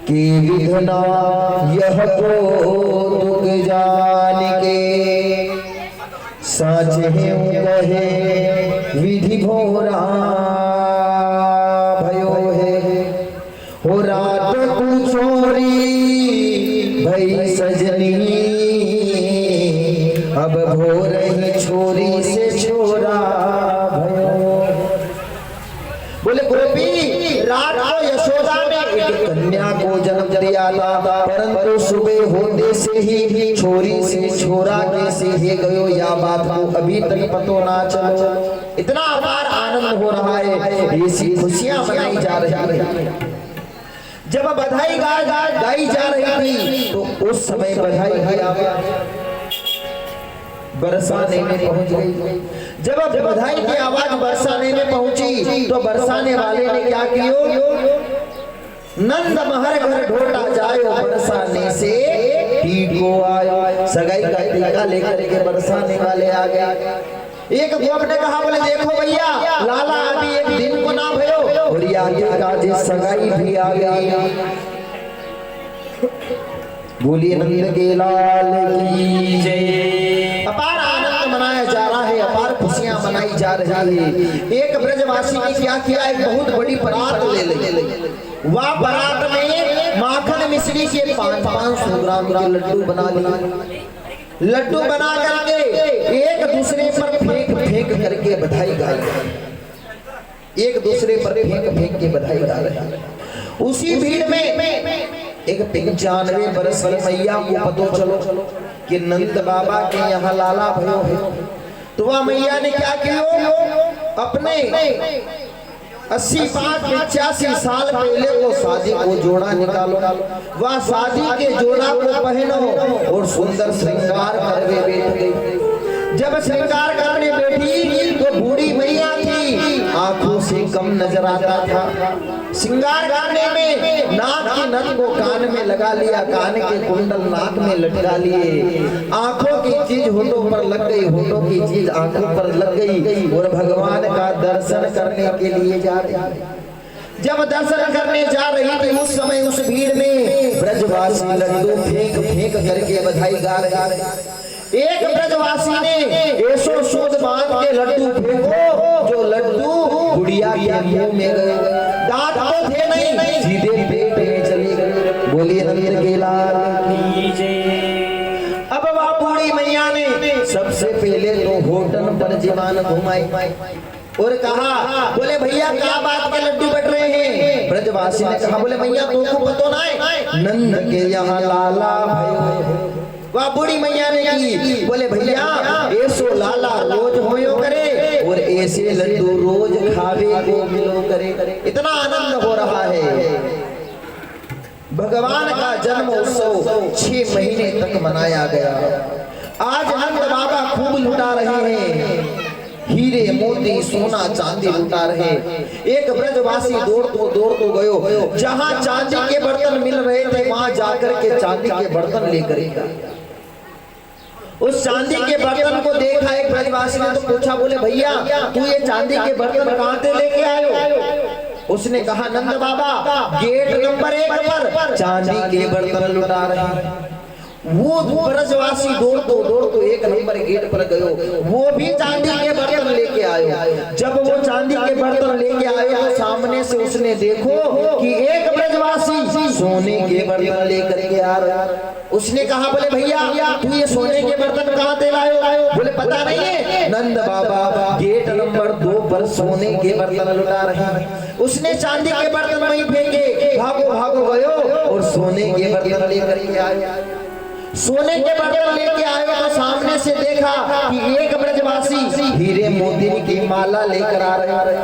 कि विधना यह को दुख जान के साच है कहे विधि भोरा भयो है हो रात को चोरी भई सजनी अब भोर ही छोरी से छोरा भयो। बोले गोपी रात को यशोदा ने एक कन्या को जन्म दिया था, परंतु सुबह होते से ही छोरी से छोरा कैसे ही गयो या बात को अभी तक पतो ना चलो। इतना अपार आनंद हो रहा है, ऐसी खुशियां मनाई जा रही है। जब बधाई गाई जा रही थी तो उस समय बधाई बरसाने में पहुंच गई। जब बधाई की आवाज बरसाने में पहुंची तो बरसाने वाले ने क्या किया, नंद महर घर ढोटा जायो बरसाने से पीठ को आयो। सगाई का टीका लेकर के बरसाने वाले आ गए। एक गोप ने कहा, बोले देखो भैया लाला अभी एक दिन को ना भयो और आगे का जी सगाई भी आ गई। बोलिए नंद के लाल की जय। अपार आनंद मनाया जा रहा है, अपार खुशियां मनाई जा रही है। एक ब्रजवासी ने क्या किया, एक बहुत बड़ी बारात ले ली। वह बारात में माखन मिश्री के 500 ग्राम के लड्डू बना लिए। लड्डू बना करके एक दूसरे पर फेंक करके बधाई गा रहे, एक दूसरे पर फेंक के बधाई गा रहे। उसी भीड़ में एक 95 वर्ष की मैया को पतो चलो कि नंद बाबा के यहाँ लाला भयो है। तो वह मैया ने क्या किया, अपने 85 साल पहले को शादी को जोड़ा निकालो, वह शादी के जोड़ा को पहनो और सुंदर श्रृंगार करके बैठ गई। जब श्रृंगार करने बैठी तो बूढ़ी मैया थी, आंखों से कम नजर आता था। श्रृंगार करने में नाक की नथ को कान में लगा लिया, कान के कुंडल नाक में लटका लिए, आंखों की चीज होठों पर लग गई, होठों की चीज आंखों पर लग गई और भगवान का दर्शन करने के लिए जा रही। जब दर्शन करने जा रही थी उस समय उस भीड़ में ब्रजवासी लड्डू फेंक करके बधाई गा रहे। एक ब्रजवासी ने ऐसो शोध बांध के लड्डू फेंको जो लड्डू गुड़िया के मुंह में गए, दांत तो थे नहीं, सीधे पेट में चली गई। बोलिए नंद के लाल की जय। अब वह बूढ़ी मैया ने सबसे पहले तो होटल पर जीवान घुमाई और कहा, बोले भैया क्या बात के लड्डू बट रहे हैं। ब्रजवासी ने कहा, बोले भैया तुमको पतो ना है नंद के यहाँ लाला भयो। वह बूढ़ी मैया ने की, बोले भैया ऐसो लाला रोज होयो करे और ऐसे लड्डू रोज खावे को मिलो करे। इतना आनंद हो रहा है। भगवान का जन्म उत्सव 6 महीने तक मनाया गया। आज नंद बाबा खूब लुटा रहे हैं, हीरे मोती सोना चांदी लुटा रहे। एक ब्रजवासी दौड़तो गयो, जहां चांदी के बर्तन मिल रहे थे वहां जाकर के चांदी के बर्तन लेकर गया। उस चांदी के बर्तन को देखा एक ब्रजवासी ने तो पूछा, बोले भैया तू ये चांदी के बर्तन कहां से लेके आयो। उसने कहा, नंद बाबा गेट नंबर 1 पर चांदी के बर्तन लुटा रहे हैं। वो ब्रजवासी दौड़तो 1 नंबर गेट पर गयो, वो भी चांदी के बर्तन लेके आयो। जब वो चांदी के बर्तन लेके आयो तो सामने से उसने देखो कि एक ब्रजवासी सोने के बर्तन लेकर के आ रहा। उसने कहा, बोले भैया तू ये सोने के बर्तन कहाँ से लायो। बोले पता नहीं है, नंद बाबा गेट नंबर 2 पर सोने के बर्तन लुटा रहे हैं। उसने चांदी के बर्तन वहीं फेंके, भागो गयो और सोने के बर्तन लेकर के आया। सोने के बर्तन लेके आया तो सामने से देखा कि एक ब्रजवासी हीरे मोती की माला लेकर आ रहे।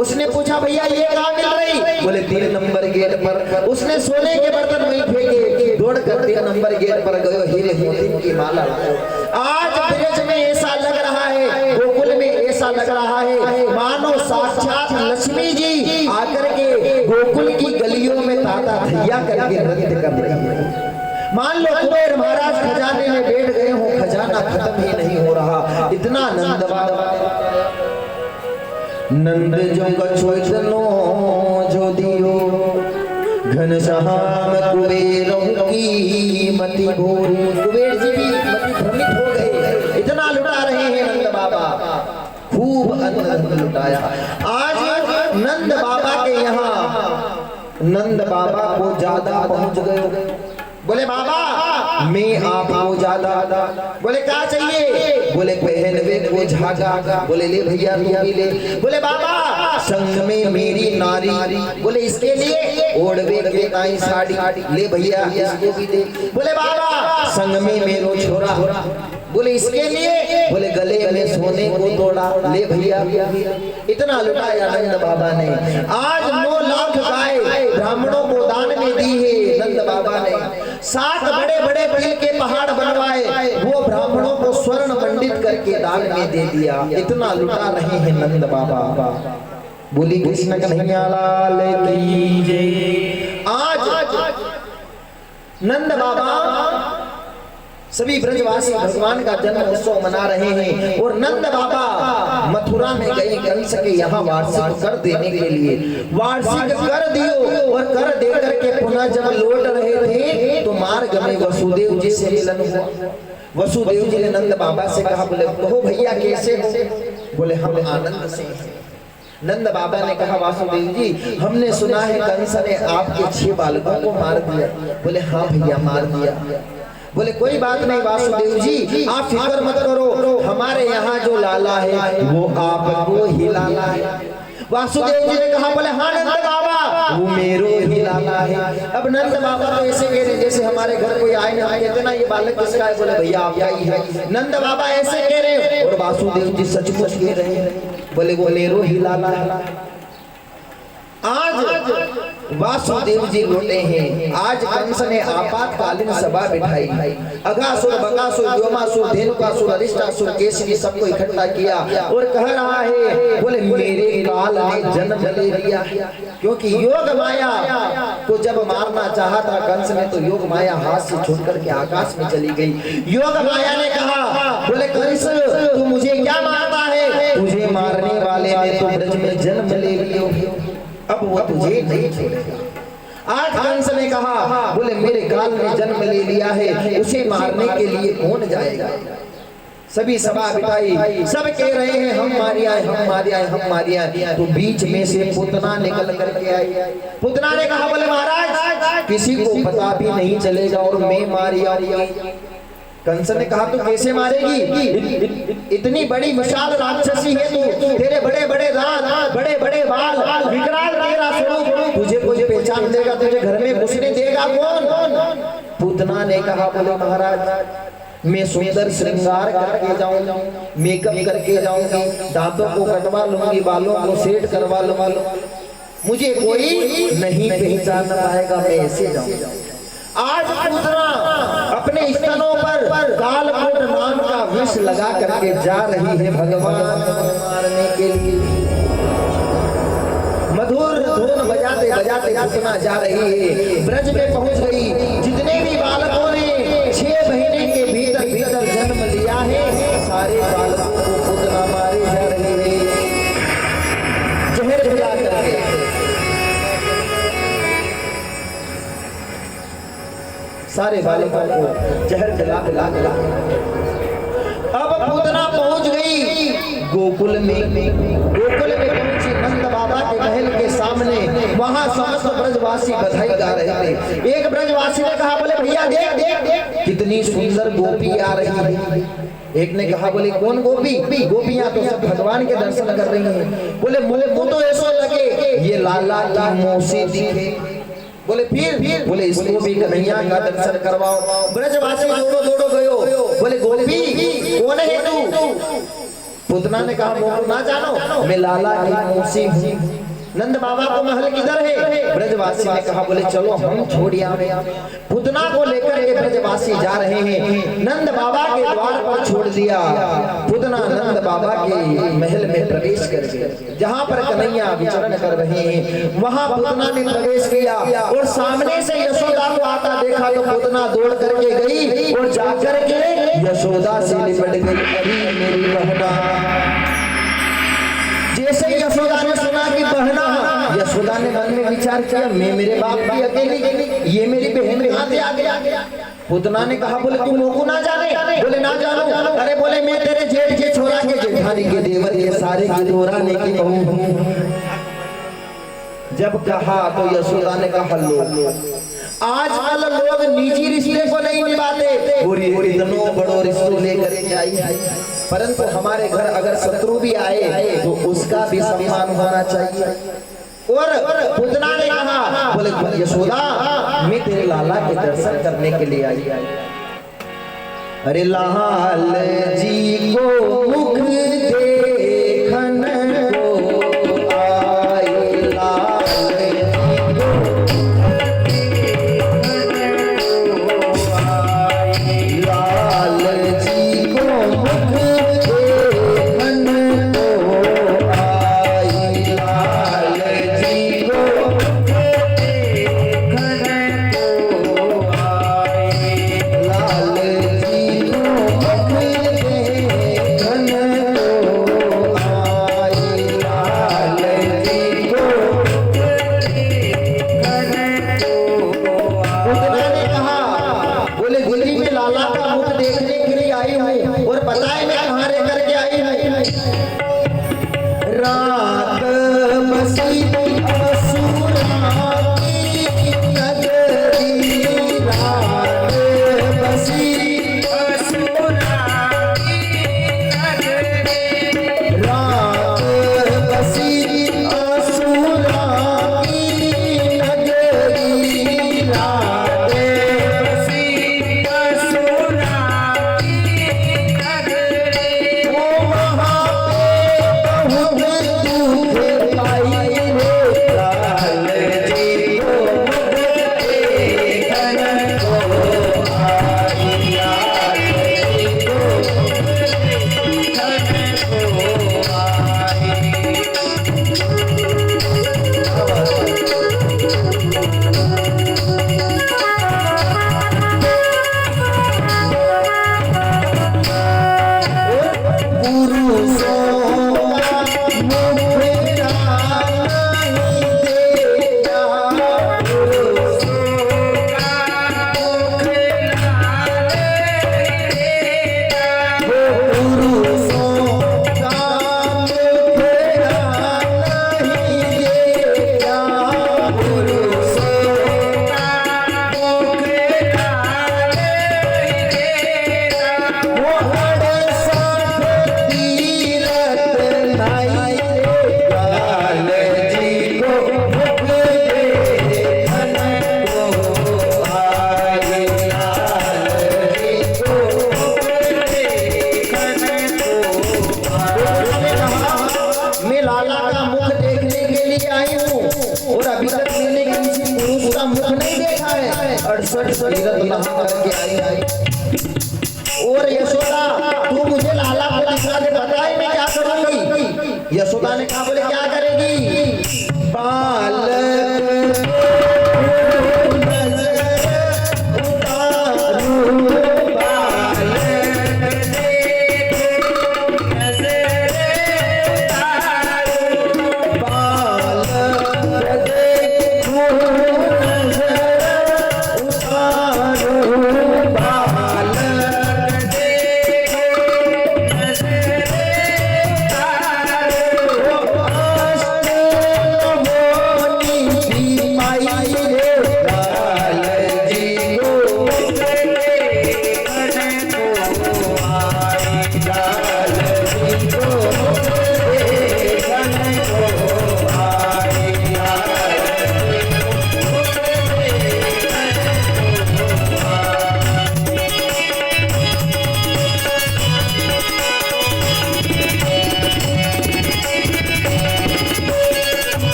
उसने पूछा, भैया ये कहाँ मिल रही। बोले 3 नंबर गेट पर। उसने सोने के बर्तन वहीं फेंके, दौड़ कर 3 नंबर गेट पर गयो, हीरे मोती की माला लाओ। आज ब्रज में ऐसा लग रहा है, गोकुल में ऐसा लग रहा है मानो साक्षात लक्ष्मी जी आकर के गोकुल की गलियों में ताता थैया करके नृत्य कर रही है। मान लो कुबेर महाराज खजाने में बैठ गए हो, खजाना खत्म ही नहीं हो रहा, इतना नंद नंद जो कछो इतनो जो दियो घन घनश्याम कुबेरों की मति भोर। कुबेर जी भी मति भ्रमित हो गए, इतना लुटा रहे हैं नंद बाबा, खूब अन्न लुटाया। आज नंद बाबा के यहाँ नंद बाबा को ज्यादा पहुंच गए। बोले बाबा मैं आपको ज्यादा, बोले क्या चाहिए, बोले पहनवे को झागा, बोले ले भैया तू भी ले। बोले बाबा संग में मेरी नारी, बोले इसके लिए ओढ़वे के काई साड़ी, ले भैया इसको भी दे। बोले बाबा संग में मेरो छोरा, बोले इसके लिए, बोले गले में सोने को तोड़ा, ले भैया। इतना लुटाया नंद बाबा ने। आज 9 लाख गाय ब्राह्मणों को दान में दी है नंद बाबा ने। 7 बड़े बड़े बिल के पहाड़ बनवाए, वो ब्राह्मणों को स्वर्ण मंडित करके दान में दे दिया। इतना लुटा रहे हैं नंद बाबा। बोली कृष्ण कन्हैया लाल की जय। आज नंद बाबा सभी ब्रजवासी भगवान का जन्म उत्सव मना रहे हैं। और नंद बाबा मथुरा में गए कंस के यहाँ वार्षिक कर देने के लिए। वार्षिक कर दियो, और कर दे करके पुनः जब लौट रहे थे तो मार्ग में वसुदेव जी से मिलन हुआ। वसुदेव जी ने नंद बाबा से कहा, बोले कहो भैया कैसे हो, बोले हम आनंद से। नंद बाबा ने कहा वासुदेव जी हमने सुना है कंस ने आपके 6 बालकों को मार दिया। बोले हाँ भैया मार दिया। बोले कोई बात नहीं वासुदेव जी आप फिक्र मत करो, हमारे यहाँ जो लाला है वो आपको ही लाला है। वासुदेव जी ने कहा, बोले हाँ नंद बाबा वो मेरो ही लाला है। अब नंद बाबा तो ऐसे कह रहे जैसे हमारे घर कोई आए ना कहते ना ये बालक किसका है, बोले भैया आपका ही है। नंद बाबा ऐसे कह रहे और वासुदेव जी सचमुच कह रहे हैं, बोले वो मेरो ही लाला है। आज वासुदेव जी लौटे हैं। आज कंस ने आपातकालीन सभा बिठाई। अघासुर, बकासुर, व्योमासुर, धेनुकासुर, अरिष्टासुर, केसरी सबको इकट्ठा किया और कह रहा है, बोले मेरे काल ने जन्म ले लिया। क्योंकि योग माया को जब मारना चाहा था कंस ने तो योग माया हाथ से छूट करके आकाश में चली गई। योग माया ने कहा, बोले कंस तू मुझे क्या मारता है, तुझे मारने वाले ने तो ब्रज में जन्म ले लिया, अब वो तुझे नहीं छोड़ेगा। आज कंस ने कहा, बोले मेरे काल में जन्म ले लिया है, उसे मारने के लिए कौन जाएगा। सभी सभा बिठाई, सब कह रहे हैं हम मारिया है, हम मारिया है, हम मारिया है। तो बीच में से पूतना निकल करके आई। पूतना ने कहा, बोले महाराज किसी को पता भी नहीं चलेगा और मैं मारिया। कंस ने कहा तू कैसे मारेगी, इतनी बड़ी विशाल राक्षसी है तू, तेरे बड़े बड़े दांत, बड़े बड़े बाल, विकराल तेरा स्वरूप, तुझे कोई पहचान देगा, तुझे घर में घुसने देगा कौन। पूतना ने कहा, बोले महाराज मैं सुंदर श्रृंगार करके जाऊंगा, मेकअप करके जाऊंगी, दांतों को कटवा लूंगी, बालों को सेट करवा लूंगी, मुझे कोई नहीं पहचान पाएगा, मैं ऐसे जाऊंगा। आज पूतना अपने स्तनों पर कालकूट नाम का विष लगा करके जा रही है भगवान मारने के लिए। मधुर धुन बजाते बजाते पूतना जा रही है, ब्रज में पहुंच गई। जितने भी बालकों ने 6 महीने के भीतर भीतर जन्म लिया है, सारे बालकों को पूतना मारे जा रही है जहर खिला करके। सारे बालकों को जहर खिला खिला खिला। अब पूतना पहुंच गई गोकुल में। गोकुल में पहुंची नंद बाबा के महल के सामने, वहां समस्त ब्रजवासी बधाई गा रहे थे। एक ब्रजवासी ने कहा, बोले भैया देख देख देख कितनी सुंदर गोपी आ रही है। एक ने कहा, बोले कौन गोपी, गोपियां तो सब भगवान के दर्शन कर रही हैं। बोले मुझे तो ऐसा लगे ये लाला की मौसी दिखे। बोले फिर बोले इसको भी कन्हैया का दर्शन करवाओ। ब्रजवासी दौड़ो दौड़ो गयो, बोले गोपी कौन है तू। पूतना ने कहा, मोह ना जानो मैं लाला की मौसी हूँ। नंद बाबा को महल किधर है। ब्रजवासी ने कहा, बोले चलो हम छोड़ आवे। पूतना को लेकर के ब्रजवासी जा रहे हैं। नंद बाबा के द्वार पर छोड़ दिया। पूतना नंद बाबा के महल में प्रवेश कर गए। जहाँ पर कन्हैया विचरण कर रहे हैं वहाँ पूतना ने प्रवेश किया और सामने से यशोदा को आता देखा तो पूतना दौड़ करके गई और जाकर के यशोदा से लिपट गई। अरे मेरी बहना। जैसे यशोदा ने सुना कि बहना, यशोदा यशोदा ने मन में विचार किया, मैं मेरे बाप की अकेली, ये मेरी बहन कहाँ से आ गया। पुतना ने कहा, बोले तू मोको ना जाने, बोले ना जानो। अरे बोले मैं तेरे जेठ के छोरा के जेठानी के देवर के सारे की दोराने की बहू हूँ। जब कहा तो यशोदा ने कहा, लो आजकल लोग निजी रिश्ते को नहीं निभाते, इतनों बड़ो रिश्तों लेकर आई, परंतु हमारे घर अगर शत्रु भी आए तो उसका भी सम्मान होना चाहिए। और पुतना ने कहा, बोले यशोदा मैं तेरे लाला के दर्शन करने के लिए आई। अरे लाल जी को मुख देखन को आई, लाल जी को मुख देखन को आई, लाल जी को मुख देखन को आई, लाल जी को मुख देखन को आई, लाल जी को पुतना ने कहा, बोले दिल्ली में लाला का मुख देखने के लिए आई हूँ, और पता है मैं कहाँ रह करके आई हूँ। रात बसी असुरा की नगरी, रात बसी असुरा की नगरी, रात बसी असुरा की नगरी, रात बसी असुरा की नगरी। वो वहाँ पे बहुत दुख पाई रे, लाल जी को मुख देखन को आई, लाल जी को मुख देखन को आई। मैं लाला का मुख देखने के लिए आई हूँ, और अभी तक मैंने किसी पुरुष का मुख नहीं देखा है। 68 तीरथ यहाँ करके आई। और यशोदा तू मुझे लाला को दिखा दे, पता है मैं क्या करूंगी। यशोदा ने कहा, बोले क्या करेगी। बालक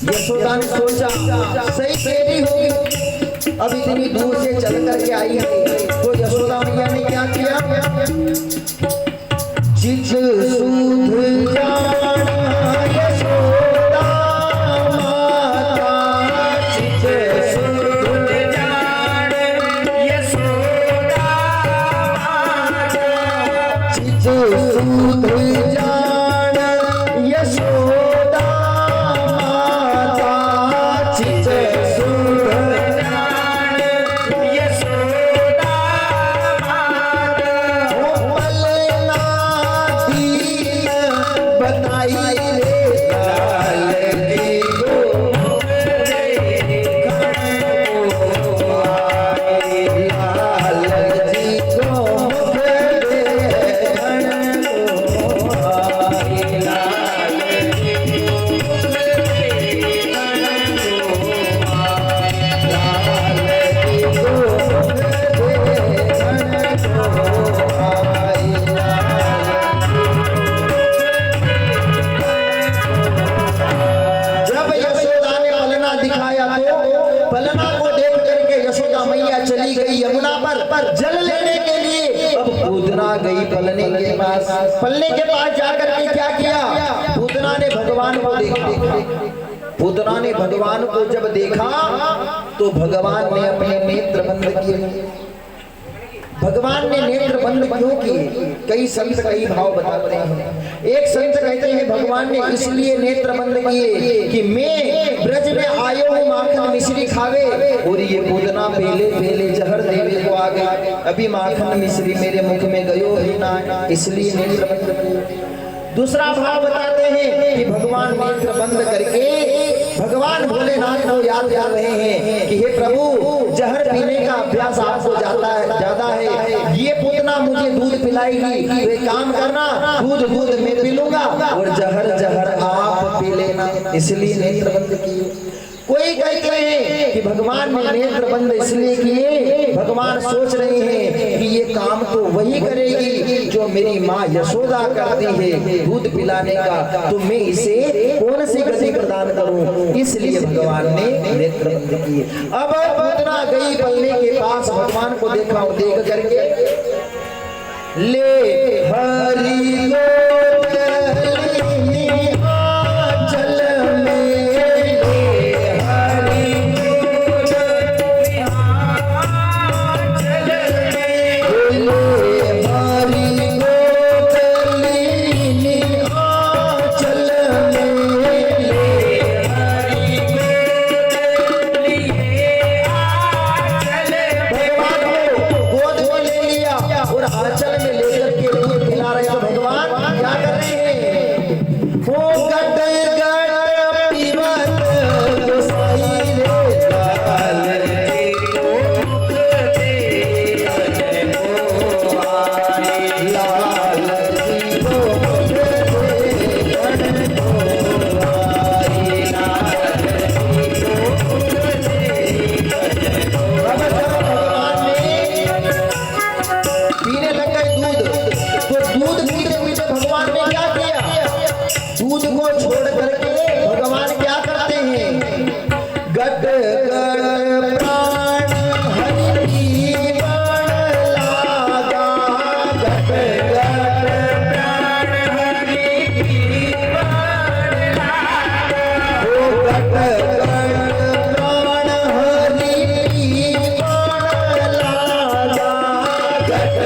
यशोदा ने सोचा सही देरी होगी, अब इतनी दूर से चल करके आई है। तो यशोदा मैया ने क्या किया, चित सुध जाना यशोदा माता, चित सुध जाना यशोदा माता, सूद जान यशोदा माता चित सूद जान यशोदा माता पलना दीन बताई रे लाल जी को पलना को देख करके यशोदा मैया चली गई यमुना पर जल लेने के लिए। अब पूतना गई पलने के पास। पलने के पास जाकर के क्या किया? पूतना ने भगवान को देखा। पूतना ने भगवान को जब देखा तो भगवान ने अपने नेत्र बंद किए। भगवान ने नेत्र बंद क्यों किए? कई संत कई भाव बताते हैं। एक संत कहते हैं भगवान ने इसलिए नेत्र बंद किए कि मैं ब्रज में आयो हूँ माखन मिश्री खावे और ये पूतना पहले पहले जहर देवे को आ गया। अभी माखन मिश्री मेरे मुख में गयो ही ना, इसलिए नेत्र बंद किए। दूसरा भाव बताते हैं कि भगवान नेत्र बंद करके भगवान भोलेनाथ को याद कर रहे हैं कि हे प्रभु, जहर पीने का अभ्यास आपको ज्यादा है। ये पूतना मुझे दूध पिलाएगी तो एक काम करना, दूध मैं पी लूंगा और जहर आप पी लेना, इसलिए नेत्र बंद किए। कोई कहते हैं कि भगवान ने नेत्र बंद इसलिए किए, भगवान सोच रहे हैं कि ये काम तो वही करेगी जो मेरी माँ यशोदा करती है दूध पिलाने का, तो मैं इसे कौन सी गति प्रदान करूं, इसलिए भगवान ने नेत्र बंद किए। अब पूतना गई पलने के पास, भगवान को देखा, देख करके ले हरि दूध को छोड़ करके भगवान क्या करते हैं? गट गट प्राण हरि पीवन लागा, गट गट प्राण हरि पीवन लागा, ओ गट गट प्राण हरि पीवन लागा, गट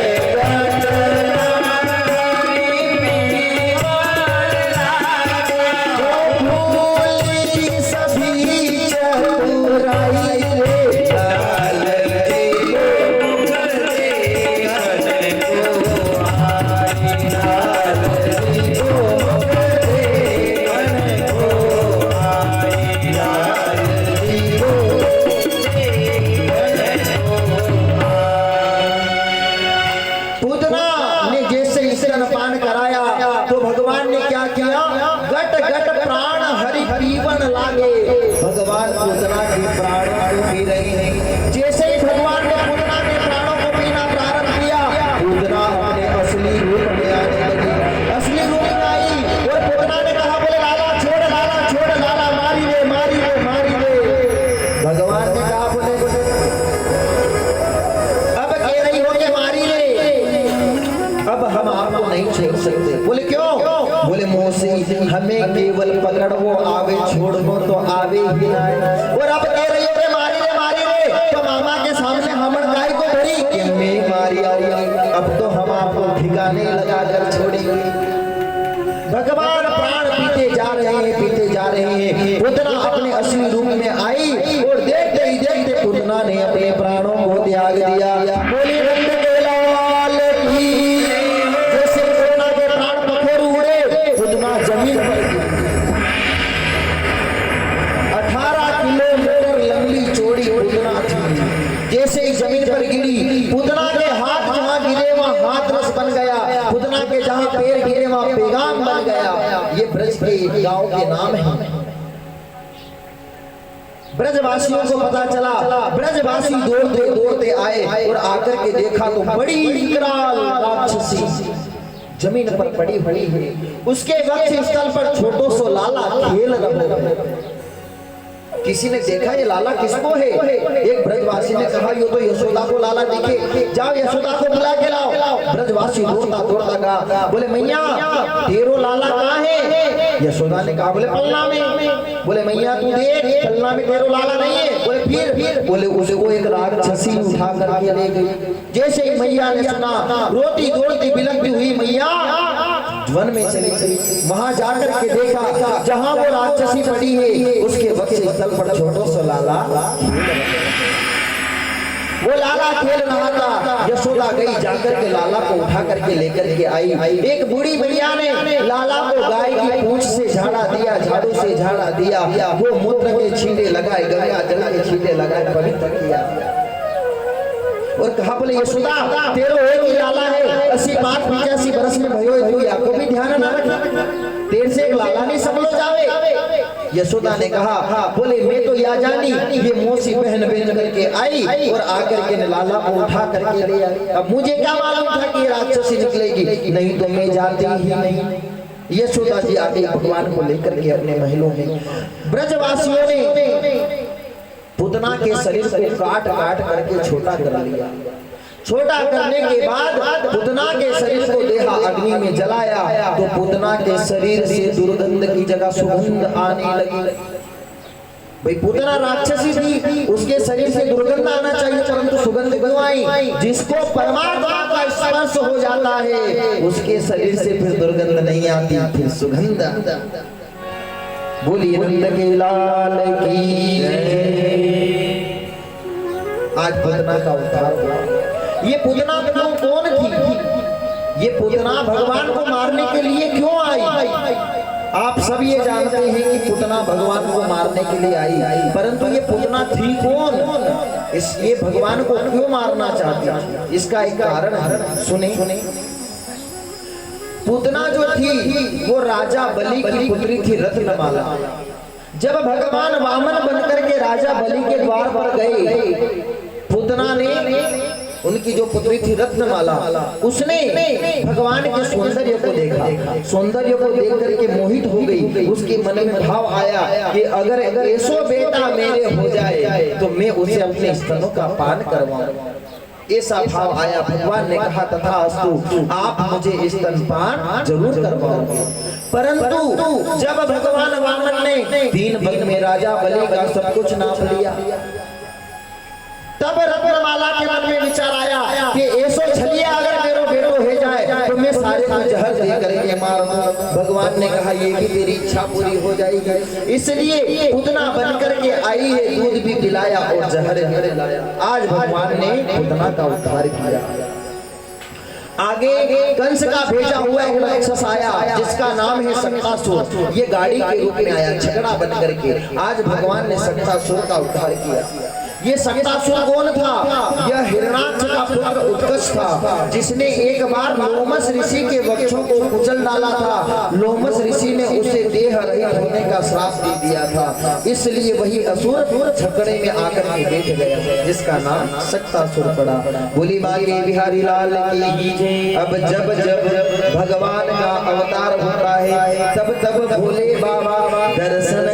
तो भगवान ने क्या किया? गट गट प्राण हरि पीवन लागे, भगवान पूतना के प्राण को पी रहे हैं। जैसे ही भगवान ने पूतना के प्राणों को पीना प्रारंभ किया, पूतना अपने असली रूप में आने लगी। असली रूप में आई और पूतना ने कहा, बोले लाला छोड़ लाला, मारी दे। भगवान ने कहा, बोले अब कह रही हो के मारी दे, अब हम आपको नहीं छोड़ सकते। बोले क्यों? बोले मोसी हमें केवल पकड़ो आवे, छोड़ो तो आवे ही ना। और अब कह रही हो कि मारी रे, तो मामा के सामने हम गाय को भरी कि मैं मारी आई। अब तो हम आपको ठिकाने लगा कर छोड़ेंगे। भगवान प्राण पीते जा रहे हैं। पूतना अपने असली रूप में आई और देखते ही देखते पूतना ने अपने प्राणों को त्याग दिया। बोली नंद के लाल की। जैसे पूतना के प्राण पखेरु उड़े, पूतना जमीन पर गिरी। 18 किलोमीटर लंबी चौड़ी पूतना थी। जैसे ही जमीन पर गिरी, पूतना के हाथ जहां गिरे वहां हाथ रस बन गया, पूतना के जहां पैर गिरे वहां पैगाम बन गया। ये ब्रज के गांव के नाम है। ब्रजवासियों को पता चला, ब्रजवासी दौड़ते आए और आकर के देखा तो बड़ी विकराल राक्षसी जमीन पर पड़ी है। उसके वक्ष स्थल पर छोटो सो लाला खेल रहा है। किसी ने देखा ये लाला किसको है? एक ब्रजवासी ने कहा ये तो यशोदा को लाला दिखे, जाओ यशोदा को बुला के लाओ। ब्रजवासी दौड़ता कहा, बोले मैया तेरो लाला कहाँ है? यशोदा ने कहा बोले पलना में। बोले मैया तू देख पलना में तेरो लाला नहीं है। बोले फिर? बोले उसको एक राक्षसी उठा करके ले गई। जैसे ही मैया ने सुना, रोती दौड़ती बिलखती हुई मैया वन में चली। वहां जाकर के देखा जहां वो राक्षसी पड़ी है उसके वक्ष स्थल पर छोटो सा लाला, वो लाला खेल रहा था। यशोदा गई, जाकर के लाला को उठा करके लेकर के आई। एक बूढ़ी मैया ने लाला को गाय की पूंछ से झाड़ा दिया, झाड़ू से झाड़ा दिया। वो मूत्र के छींटे लगाए, गंगा जल के छींटे लगाए, पवित्र किया और कहा बोले यशोदा तेरो एक ही लाला है, 80-85 बरस में भयो तू याको भी ध्यान ना रख, तेरे से एक लाला नहीं संभलो जावे। यशोदा ने कहा बोले मैं तो या जानी ये मौसी बहन करके आई और आकर के लाला को उठा करके ले आई। अब मुझे क्या मालूम था कि राक्षसी निकलेगी, नहीं तो मैं जाती ही नहीं। यशोदा जी आगे भगवान को लेकर के अपने महलों में। ब्रजवासियों ने पूतना के शरीर को काट करके छोटा कर लिया। छोटा करने के बाद पूतना के शरीर को देहा अग्नि में जलाया तो पूतना के शरीर से दुर्गंध की जगह सुगंध आने लगी। भाई पूतना राक्षसी थी, उसके शरीर से दुर्गंध आना चाहिए परंतु सुगंध क्यों आई? जिसको परमात्मा का स्पर्श हो जाता है उसके शरीर से फिर दुर्गंध नहीं आती, फिर सुगंध। बोलिए नंद के लाल की। आज पूतना का अवतार हुआ। ये पूतना कौन थी? ये पूतना भगवान को मारने के लिए क्यों आई? आप सब ये जानते हैं कि पूतना भगवान को मारने के लिए आई, परंतु ये पूतना थी कौन? इसलिए भगवान को क्यों मारना चाहती? इसका एक कारण है, सुने। पूतना जो थी वो राजा बलि की पुत्री थी रत्नमाला। जब भगवान वामन बनकर के राजा बलि के द्वार पर गए, पूतना ने उनकी जो पुत्री थी रत्नमाला, उसने भगवान के सौंदर्य को देखा। सौंदर्य को देख करके मोहित हो गई। उसके मन में भाव आया कि अगर ऐसो बेटा मेरे हो जाए तो मैं उसे अपने स्तनों का पान करवाऊं। ऐसा भाव आया। भगवान ने कहा तथास्तु, आप मुझे स्तनपान जरूर करवाओगे। परंतु जब भगवान वामन ने 3 पग में राजा बलि का सब कुछ नाप लिया, तब रत्नमाला के मन में विचार आया कि ऐसो छलिया अगर मेरो बेटो हो जाए तो मैं सारे को जहर दे करके मार दूं। भगवान ने कहा ये भी तेरी इच्छा पूरी हो जाएगी। इसलिए पूतना बन करके आई है, दूध भी पिलाया और जहर भी लाया। आज भगवान ने पूतना का उद्धार किया। आगे कंस का भेजा हुआ एक राक्षस आया जिसका नाम है शक्तासुर। ये गाड़ी के रूप में आया, छकड़ा बन करके। आज भगवान ने शक्तासुर का उद्धार किया। ये शक्तासुर कौन था? यह हिरणाक्ष का पुत्र उत्कर्ष था, जिसने एक बार लोमस ऋषि के वृक्षों को कुचल डाला था। लोमस ऋषि ने उसे देह रहित होने का श्राप दे दिया था, इसलिए वही असुर छकड़े में आकर के बैठ गया, जिसका नाम शक्तासुर पड़ा। बोली बागे बिहारी लाल की। अब जब जब भगवान का अवतार होता है तब तब भोले बाबा दर्शन